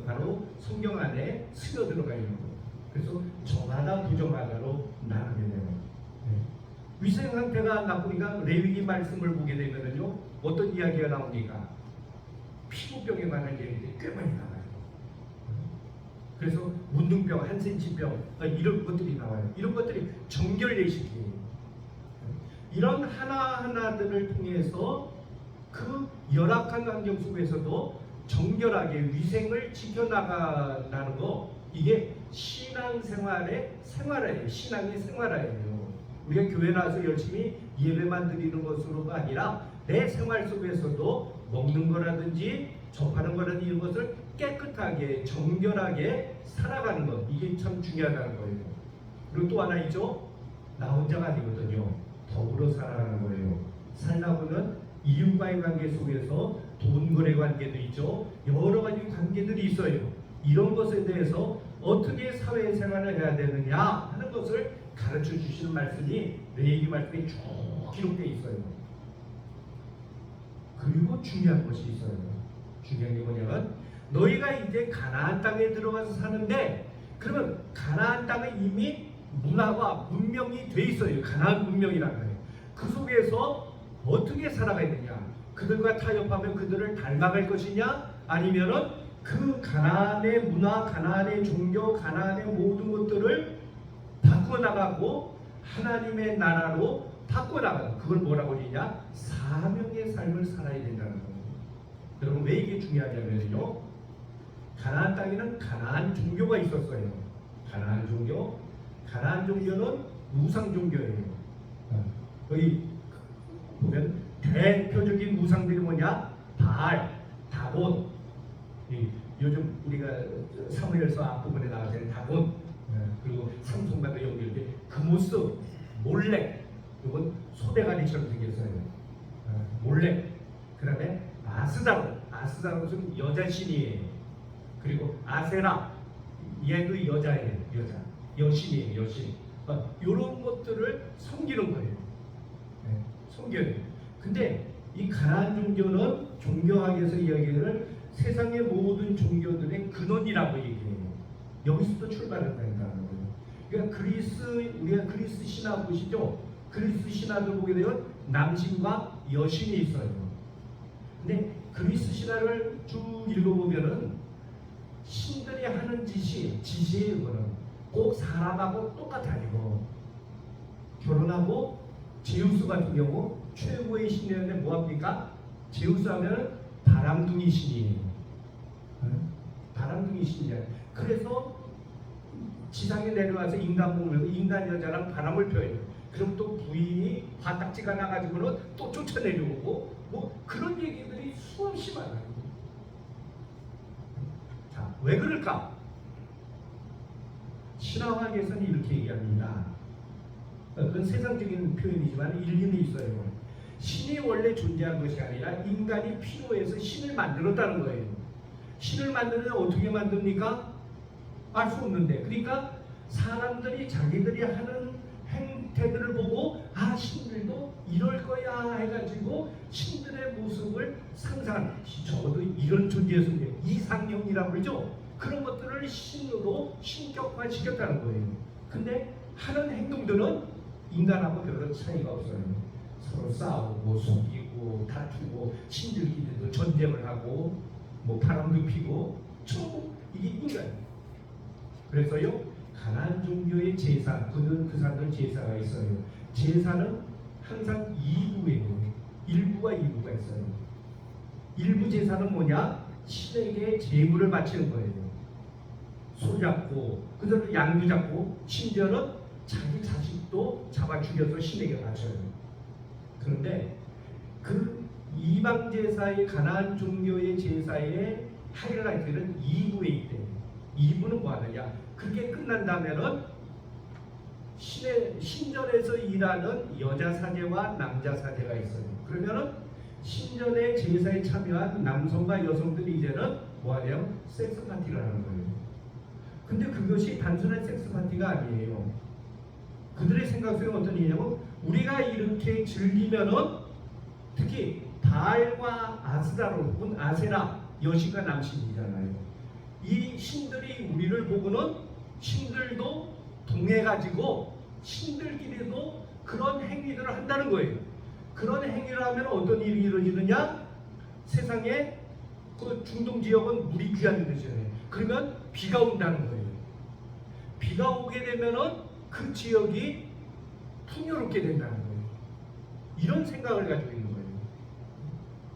바로 성경 안에 스며 들어가 있는 거예요. 그래서 정하다 부정하다로 나누게 돼요. 위생 상태가 나쁘니까 레위기 말씀을 보게 되면은요, 어떤 이야기가 나옵니까? 피부병에 관한 얘기들이 꽤 많이 나와요. 그래서 문둥병, 한센치병 이런 것들이 나와요. 이런 것들이 정결례식이에요. 이런 하나하나들을 통해서 그 열악한 환경 속에서도 정결하게 위생을 지켜나가는 거, 이게 신앙생활의 생활화예요. 신앙의 생활화예요. 우리가 교회 나와서 열심히 예배만 드리는 것으로가 아니라 내 생활 속에서도 먹는 거라든지 접하는 거라든지 이런 것을 깨끗하게 정결하게 살아가는 것, 이게 참 중요하다는 거예요. 그리고 또 하나 있죠. 나 혼자가 아니거든요. 더불어 살아가는 거예요. 살다 보면 이웃과의 관계 속에서 돈 거래 관계도 있죠. 여러 가지 관계들이 있어요. 이런 것에 대해서 어떻게 사회생활을 해야 되느냐 하는 것을 가르쳐 주시는 말씀이 레위기 말씀에 쭉 기록되어 있어요. 그리고 중요한 것이 있어요. 중요한 게 뭐냐면 너희가 이제 가나안 땅에 들어가서 사는데 그러면 가나안 땅에 이미 문화와 문명이 돼 있어요. 가나안 문명이라는 거예요. 그 속에서 어떻게 살아가야 되냐? 그들과 타협하면 그들을 닮아갈 것이냐? 아니면은 그 가나안의 문화, 가나안의 종교, 가나안의 모든 것들을 바꿔나가고 하나님의 나라로 바꿔나가는 그걸 뭐라고 하느냐? 사명의 삶을 살아야 된다는 거예요. 여러분 왜 이게 중요하냐면요. 가나안 땅에는 가나안 종교가 있었어요. 가나안 종교. 가나안 종교는 우상 종교예요. 거기 보면 대표적인 우상들이 뭐냐? 바알, 다곤. 요즘 우리가 사무엘서 앞부분에 나왔잖아요. 다곤. 그리고 삼손과도 연결돼 그모스, 몰렉. 이건 소대가리처럼 생겼어요. 몰렉. 그다음에 아스다롯은 여자 신이에요. 그리고 아세라, 얘도 여자예요. 여신이에요. 여신. 이런 것들을 섬기는 거예요. 섬겨요. 근데 이 가나안 종교는 종교학에서 이야기를 세상의 모든 종교들의 근원이라고 얘기해요. 여기서부터 출발한다는 거예요. 그러니까 우리가 그리스 신화 보시죠? 그리스 신화를 보게 되면 남신과 여신이 있어요. 근데 그리스 신화를 쭉 읽어보면은 신들이 하는 짓이에요. 이거는 꼭 사람하고 똑같아요. 결혼하고 제우스 같은 경우 최고의 신이었는데 뭐합니까? 제우스 하면 바람둥이 신이에요. 바람둥이 신이야. 그래서 지상에 내려와서 인간 몸을 인간 여자랑 바람을 펴요. 그럼 또 부인이 화딱지가 나가지고는 또 쫓아내려오고 뭐 그런 얘기들이 수없이 많아요. 자, 왜 그럴까? 신화학에서는 이렇게 얘기합니다. 그건 세상적인 표현이지만 일리는 있어요. 신이 원래 존재한 것이 아니라 인간이 필요해서 신을 만들었다는 거예요. 신을 만드는 어떻게 만듭니까? 알 수 없는데. 그러니까 사람들이 자기들이 하는 행태들을 보고 아 신들도 이럴 거야 해가지고 신들의 모습을 상상하는, 적어도 이런 존재였으면 이상형이라고 그러죠. 그런 것들을 신으로 신격화 시켰다는 거예요. 근데 하는 행동들은 인간하고 별로 차이가 없어요. 서로 싸우고 속이고 다투고 신들끼리도 전쟁을 하고 뭐 바람도 피고 전부 이게 인간이에요. 그래서요 가나안 종교의 제사, 그 사람들 제사가 있어요. 제사는 항상 2부예요. 1부와 2부가 있어요. 1부 제사는 뭐냐? 신에게 제물을 바치는 거예요. 소 잡고 그들은 양도 잡고 심지어는 자기 자식도 잡아 죽여서 신에게 바쳐요. 그런데 그 이방 제사의 가나안 종교의 제사의 하이라이트는 2부에 있대요. 2부는 뭐 하느냐? 그게 끝난다면은 신전에서 일하는 여자 사제와 남자 사제가 있어요. 그러면은 신전의 제사에 참여한 남성과 여성들이 이제는 뭐 하냐면 섹스 파티를 하는 거예요. 근데 그것이 단순한 섹스 파티가 아니에요. 그들의 생각 속에 어떤 일이냐면 우리가 이렇게 즐기면은 특히 바알과 아스다로 혹은 아세라 여신과 남신이잖아요. 이 신들이 우리를 보고는 신들도 동해가지고 신들끼리도 그런 행위들을 한다는 거예요. 그런 행위를 하면 어떤 일이 이루어지느냐? 세상에 그 중동 지역은 물이 귀한 데잖아요. 그러면 비가 온다는 거예요. 비가 오게 되면은 그 지역이 풍요롭게 된다는 거예요. 이런 생각을 가지고 있는 거예요.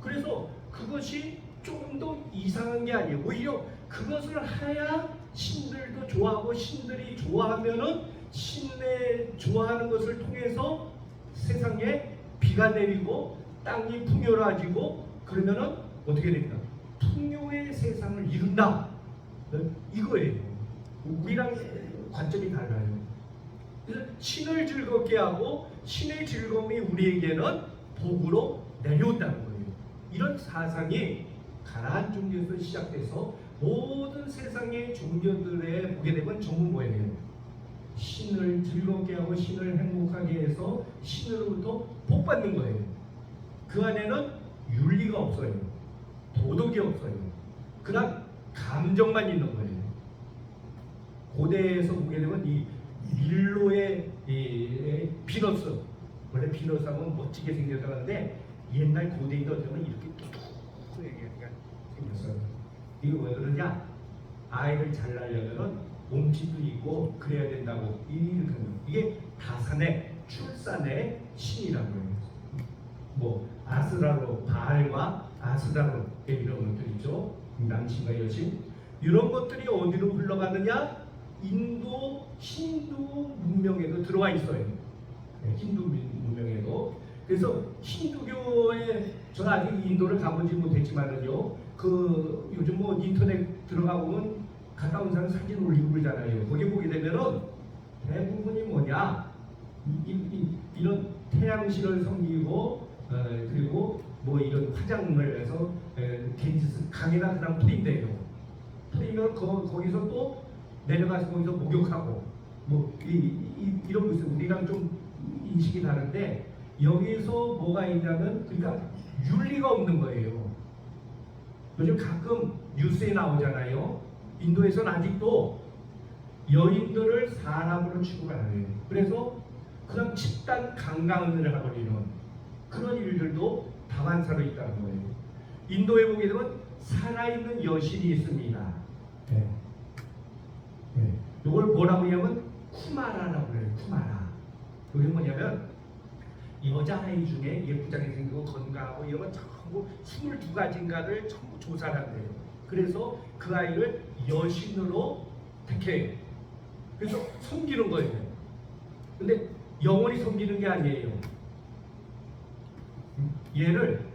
그래서 그것이 조금 더 이상한 게 아니에요. 오히려 그것을 해야 신들도 좋아하고 신들이 좋아하면은 신의 좋아하는 것을 통해서 세상에 비가 내리고 땅이 풍요로워지고 그러면은 어떻게 됩니까? 풍요의 세상을 이룬다. 이거예요. 우리랑 관점이 달라요. 그래서 신을 즐겁게 하고 신의 즐거움이 우리에게는 복으로 내려온다는 거예요. 이런 사상이 가나안 종교에서 시작돼서 모든 세상의 종교들에 보게 되면 전부 뭐예요? 신을 즐겁게 하고 신을 행복하게 해서 신으로부터 복 받는 거예요. 그 안에는 윤리가 없어요. 도덕이 없어요. 그냥 감정만 있는 거예요. 고대에서 보게 되면 이 밀로의 비너스, 원래 비너스 하면 멋지게 생겼다는데 옛날 고대인들 되면 이렇게 뚜둑하게 생겼어요. 이거 왜 그러냐? 아이를 잘 낳으려면 몸집도 있고 그래야 된다고 이렇게 이게 다산의 출산의 신이라고 해요. 뭐 아스라로 바알과 아스라로 이런 것들이죠. 남친과 여친 이런 것들이 어디로 흘러가느냐? 인도 힌두 문명에도 들어와 있어요. 힌두 문명에도. 그래서 힌두교에 저는 아직 인도를 가보지 못했지만은요. 그 요즘 뭐 인터넷 들어가 보면 갔다 온 사람 사진 올리고 그러잖아요. 거기 보게 되면은 대부분이 뭐냐? 이런 태양신을 섬기고 그리고 뭐 이런 화장을 해서 겐지스 강에다 그냥 뿌린대요. 뿌리면 거기서 또 내려가서 거기서 목욕하고 뭐 이런 거 있어요. 우리랑 좀 인식이 다른데 여기서 뭐가 있냐면 그러니까 윤리가 없는 거예요. 요즘 가끔 뉴스에 나오잖아요. 인도에서는 아직도 여인들을 사람으로 취급을 안 해요. 그래서 그냥 집단 강간을 해버리는 그런 일들도 다반사로 있다는 거예요. 인도에 보게 되면 살아있는 여신이 있습니다. 네. 네. 이걸 뭐라고 하냐면 쿠마라라고 해요. 쿠마라. 그게 뭐냐면 여자아이 중에 예쁘장이 생기고 건강하고 이런 건 전부 22가지인가를 전부 조사를 한대요. 그래서 그 아이를 여신으로 택해요. 그래서 섬기는 거예요. 근데 영원히 섬기는 게 아니에요. 얘를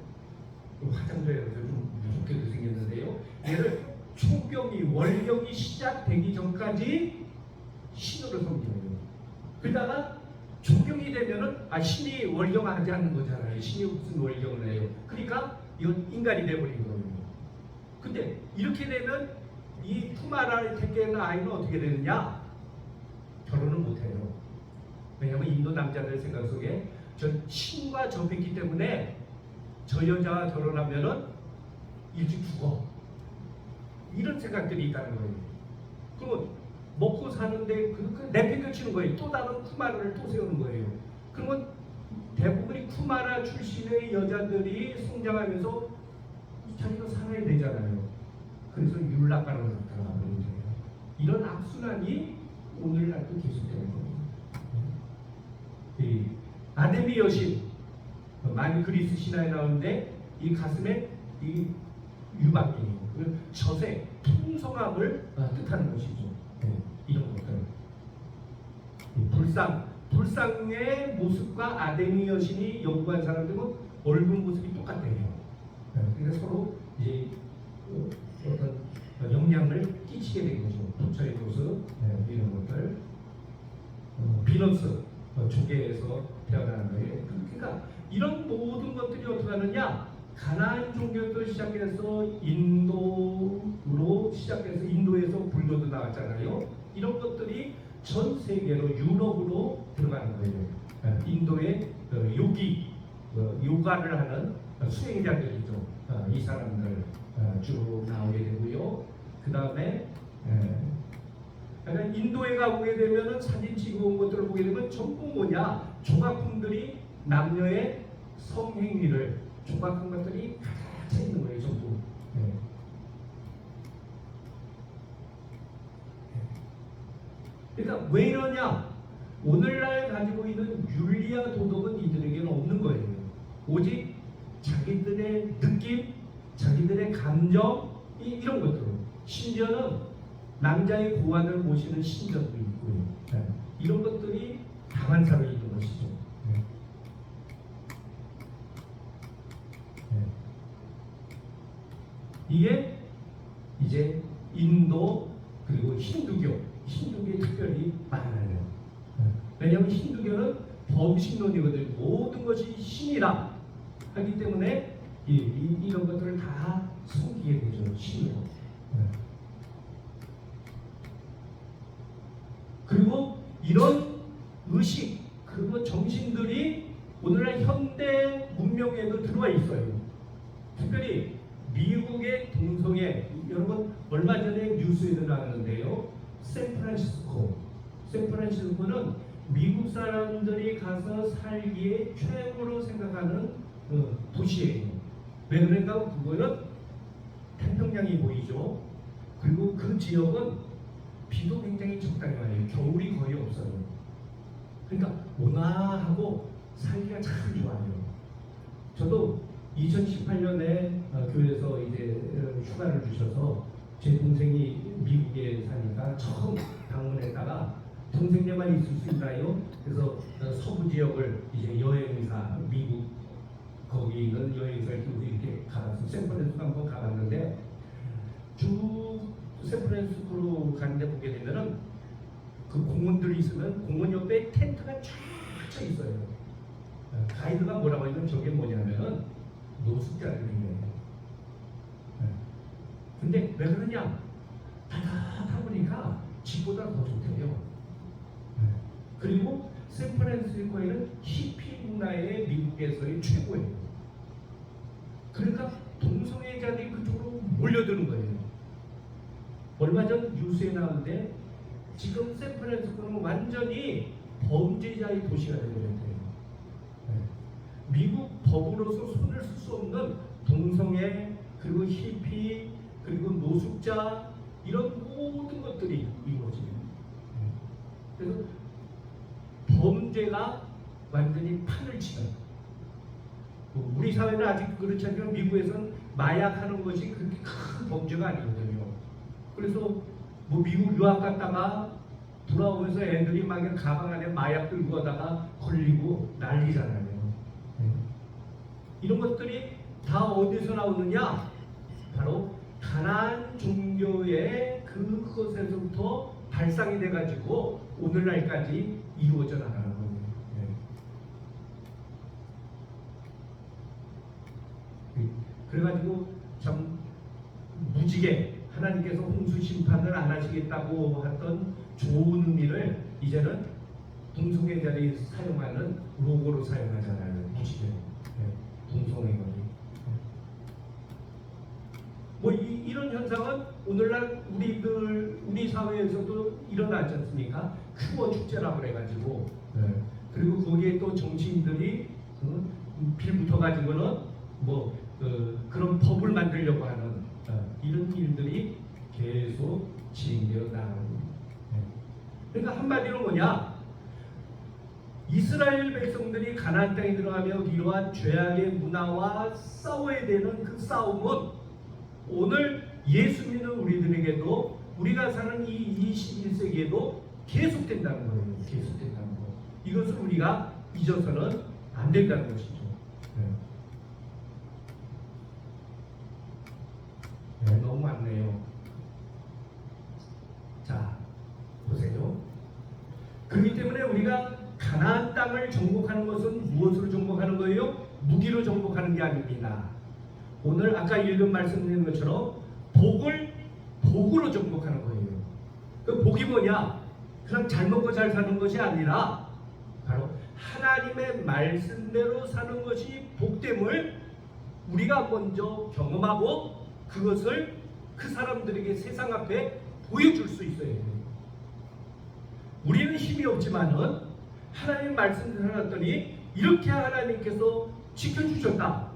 화장도 해서 좀 무섭게도 생겼는데요. 얘를 초경이 월경이 시작되기 전까지 신으로 섬겨요. 그러다가 초경이 되면은 신이 월경하지 않는 거잖아요. 신이 무슨 월경을 해요. 그러니까 이건 인간이 돼버린 거예요. 근데 이렇게 되면 이 쿠마라를 택하는 아이는 어떻게 되느냐? 결혼을 못해요. 왜냐하면 인도 남자들 생각 속에 전 신과 접했기 때문에 저 여자와 결혼하면은 일찍 죽어. 이런 생각들이 있다는 거예요. 그러면 먹고 사는데 내팽개치는 거예요. 또 다른 쿠마라를 또 세우는 거예요. 그러면 대부분이 쿠마라 출신의 여자들이 성장하면서 자기가 살아야 되잖아요. 그래서 율락가로 나타나는 거예요. 이런 악순환이 오늘날도 계속되는 거예요. 이 아데미 여신 많이 그리스 신화에 나오는데 이 가슴에 이 유박이 젖의 풍성함을 뜻하는 것이죠. 이런 것들. 불상의 모습과 아데미 여신이 연구한 사람들은 얼굴 모습이 똑같대요. 그러니까 서로 이제 어떤 영향을 끼치게 된 거죠. 부처의 모습 이런 것들. 비너스 조개에서 태어나는 거예요. 그러니까 이런 모든 것들이 어떻게 하느냐? 가나안 종교도 시작해서 인도로 시작해서 인도에서 불교도 나왔잖아요. 이런 것들이 전 세계로 유럽으로 들어가는 거예요. 인도의 요가를 하는 수행자들이죠. 이 사람들 쭉 나오게 되고요. 그 다음에 인도에 가보게 되면은 사진 찍어온 것들을 보게 되면 전부 뭐냐? 조각품들이 남녀의 성행위를 조각한 것들이 가득 차 있는 거예요, 전부. 그러니까 왜 이러냐? 오늘날 가지고 있는 윤리와 도덕은 이들에게는 없는 거예요. 오직 자기들의 느낌, 자기들의 감정, 이런 것들. 심지어는 남자의 고환을 모시는 신전도 있고요. 이런 것들이 다반사로 있는 것이죠. 이게 이제 인도 그리고 힌두교에 특별히 많아요. 왜냐하면 힌두교는 범신론이거든요. 모든 것이 신이라 하기 때문에 이런 것들을 다 숨기게 되죠. 신으로. 그리고 이런 의식 그리고 정신들이 오늘날 현대 문명에도 들어와 있어요. 특별히 미국의 동성애, 여러분 얼마 전에 뉴스에도 나왔는데요. 샌프란시스코는 미국 사람들이 가서 살기에 최고로 생각하는 도시예요. 왜 그런가? 그거는 태평양이 보이죠. 그리고 그 지역은 비도 굉장히 적당히 와요. 겨울이 거의 없어요. 그러니까 온화하고 살기가 참 좋아요. 저도 2018년에 교회에서 이제 휴가를 주셔서 제 동생이 미국에 사니까 처음 방문했다가 동생네만 있을 수 있나요? 그래서 서부 지역을 이제 여행사 미국 거기 있는 여행사를 이렇게 가봤어요. 샌프란시스코 한번 가봤는데 쭉 샌프란시스코로 가는데 보게 되면은 그 공원들이 있으면 공원 옆에 텐트가 쫙 쳐 있어요. 가이드가 뭐라고 하냐면 저게 뭐냐면은 노숙자들이에요. 근데 왜 그러냐? 따뜻하다 보니까 집보다 더 좋대요. 그리고 샌프란시스코에는 히피 문화의 미국에서의 최고예요. 그러니까 동성애자들이 그쪽으로 몰려드는 거예요. 얼마 전 뉴스에 나오는데 지금 샌프란시스코는 완전히 범죄자의 도시가 되어버렸대요. 미국 법으로서 손을 쓸 수 없는 동성애 그리고 히피 그리고 노숙자 이런 모든 것들이 이루어져요. 그래서 범죄가 완전히 판을 치는 우리 사회는 아직 그렇지 않지만 미국에서는 마약하는 것이 그렇게 큰 범죄가 아니거든요. 그래서 뭐 미국 유학 갔다가 돌아오면서 애들이 막 가방 안에 마약 들고 가다가 걸리고 난리잖아요. 이런 것들이 다 어디서 나오느냐? 바로 가나안 종교의 그것에서부터 발상이 돼가지고 오늘날까지 이루어져 나가는 거예요. 그래가지고 참 무지개 하나님께서 홍수 심판을 안 하시겠다고 했던 좋은 의미를 이제는 동성애자들이 사용하는 로고로 사용하잖아요. 무지개, 동성애거리. 뭐 이런 현상은 오늘날 우리 사회에서도 일어나지 않습니까? 큐어 축제라고 그래가지고 그리고 거기에 또 정치인들이 빌붙어 가지고는 뭐 그런 법을 만들려고 하는 이런 일들이 계속 진행되어 나가는 겁니다. 그러니까 한마디로 뭐냐? 이스라엘 백성들이 가나안 땅에 들어가며 이러한 죄악의 문화와 싸워야 되는 그 싸움은 오늘 예수 믿는 우리들에게도 우리가 사는 이 21세기에도 계속된다는 거예요. 계속된다는 거. 이것을 우리가 잊어서는 안 된다는 것이죠. 너무 많네요. 자, 보세요. 그렇기 때문에 우리가 가나안 땅을 정복하는 것은 무엇으로 정복하는 거예요? 무기로 정복하는 게 아닙니다. 오늘 아까 읽은 말씀드린 것처럼 복으로 정복하는 거예요. 그 복이 뭐냐? 그냥 잘 먹고 잘 사는 것이 아니라 바로 하나님의 말씀대로 사는 것이 복됨을 우리가 먼저 경험하고 그것을 그 사람들에게 세상 앞에 보여줄 수 있어야 돼요. 우리는 힘이 없지만은 하나님 말씀을 해놨더니 이렇게 하나님께서 지켜주셨다.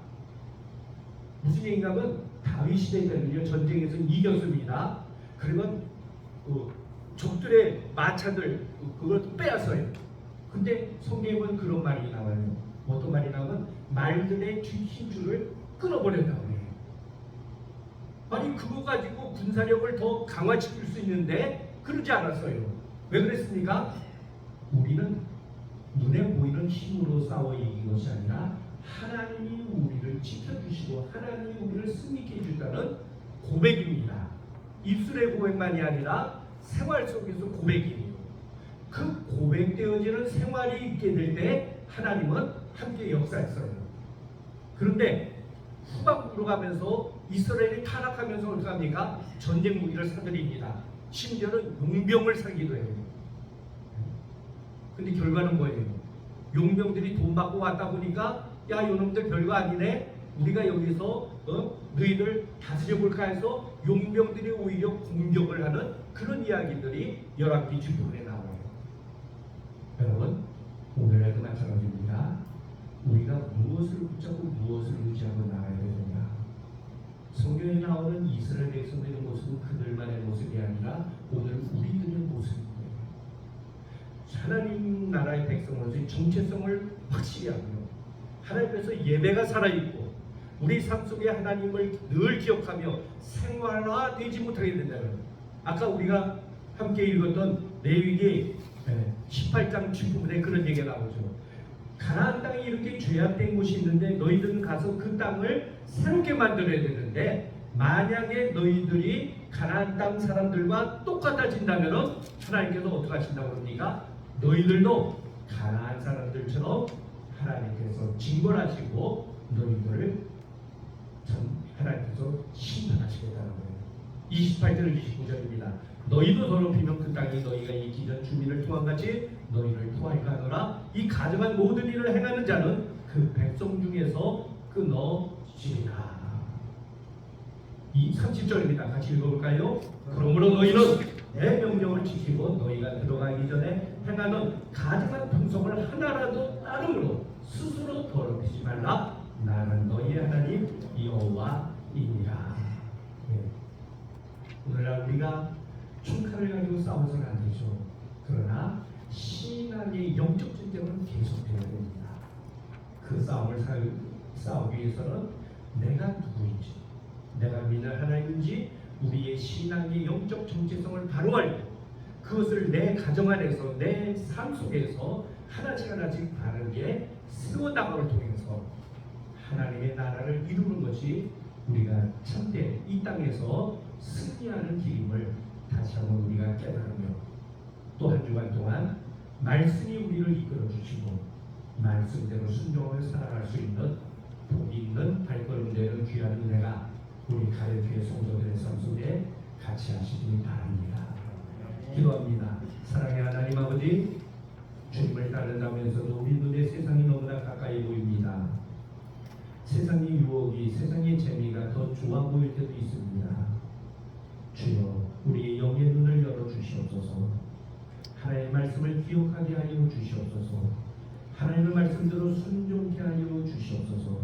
무슨 얘기냐면 다윗 시대에는요 전쟁에서 이겼습니다. 그러면 적들의 마차들 그걸 빼앗아요. 근데 성경에는 그런 말이 나와요. 어떤 말이 나오면 말들의 힘줄을 끊어버렸다고 해요. 아니 그거 가지고 군사력을 더 강화시킬 수 있는데 그러지 않았어요. 왜 그랬습니까? 우리는 눈에 보이는 힘으로 싸워 이긴 것이 아니라 하나님이 우리를 지켜주시고 하나님이 우리를 승리케 해준다는 고백입니다. 입술의 고백만이 아니라 생활 속에서 고백이에요. 그 고백되어지는 생활이 있게 될 때 하나님은 함께 역사했어요. 그런데 후반부로 가면서 이스라엘이 타락하면서 어떻게 합니까? 전쟁 무기를 사들입니다. 심지어는 용병을 사기도 해요. 근데 결과는 뭐예요? 용병들이 돈 받고 왔다 보니까 야 요놈들 별거 아니네, 우리가 여기서 너희들 다스려볼까 해서 용병들이 오히려 공격을 하는 그런 이야기들이 열왕기 주부에 나와요. 여러분, 오늘에도 마찬가지입니다. 우리가 무엇을 붙잡고 무엇을 의지하고 나가야 되느냐. 성경에 나오는 이스라엘 백성들의 모습은 그들만의 모습이 아니라 오늘 우리들의 모습입니다. 하나님 나라의 백성으로서의 정체성을 확실히 하고요. 하나님께서 예배가 살아있고 우리 삶 속에 하나님을 늘 기억하며 생활화되지 못하게 된다는, 아까 우리가 함께 읽었던 레위기 18장 19절에 그런 얘기가 나오죠. 가나안 땅에 이렇게 죄악된 곳이 있는데 너희들은 가서 그 땅을 새롭게 만들어야 되는데 만약에 너희들이 가나안 땅 사람들과 똑같아진다면 하나님께서 어떻게 하신다고 합니까? 너희들도 가나안 사람들처럼 하나님께서 징벌하시고 너희들을 하나님께서 심판하시겠다는 거예요. 28절 29절입니다. 너희도 더럽히면 그 땅이 너희가 이 기존 주민을 토한같이 너희를 토할까 하노라. 이 가증한 모든 일을 행하는 자는 그 백성 중에서 끊어지리라. 이 30절입니다. 같이 읽어볼까요? 그러므로 너희는 내 명령을 지키고 너희가 들어가기 전에 행하는 가증한 풍속을 하나라도 따름으로 스스로 더럽히지 말라. 나는 너희의 하나님 여호와이니라. 오늘날 우리가 총칼을 가지고 싸워서는 안 되죠. 그러나 신앙의 영적 전쟁은 계속되어야 됩니다. 그 싸움을 싸우기 위해서는 내가 누구인지, 내가 믿는 하나님인지 우리의 신앙의 영적 정체성을 바로 알고 그것을 내 가정 안에서 내 삶 속에서 하나씩 하나씩 바르게 세워나감을 통해서 하나님의 나라를 이루는 것이 우리가 참된 이 땅에서 승리하는 길임을 다시 한번 우리가 깨달으며 또 한 주간 동안 말씀이 우리를 이끌어 주시고 말씀대로 순종하며 살아갈 수 있는 복 있는 발걸음 되는 귀한 은혜가 우리 가요교회 성도들의 삶 속에 같이 하시기 바랍니다. 기도합니다. 사랑의 하나님 아버지, 주님을 따른다면서도 우리 눈에 세상이 너무나 가까이 보입니다. 세상의 유혹이, 세상의 재미가 더 좋아 보일 때도 있습니다. 주여, 우리의 영의 눈을 열어 주시옵소서. 하나님의 말씀을 기억하게 하여 주시옵소서. 하나님의 말씀대로 순종케 하여 주시옵소서.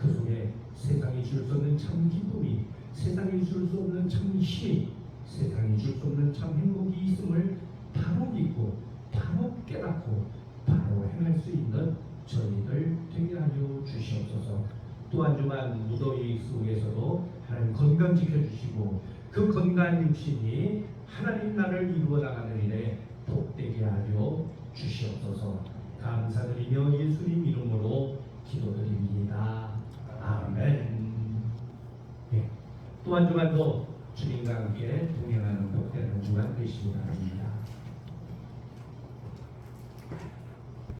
그 속에 세상이 줄 수 없는 참 기쁨이, 세상이 줄 수 없는 참 힘이, 세상이 줄 수 없는 참 행복이 있음을 바로 믿고 바로 깨닫고 바로 행할 수 있는 저희들 되게 하여 주시옵소서. 또 한 주간 무더위 속에서도 하나님 건강 지켜주시고 그 건강한 육신이 하나님 나라를 이루어 나가는 일에 복되게 하여 주시옵소서. 감사드리며 예수님 이름으로 기도드립니다. 아멘. 또 한 주간도 주님과 함께 동행하는 복되는 주간 되시기 바랍니다.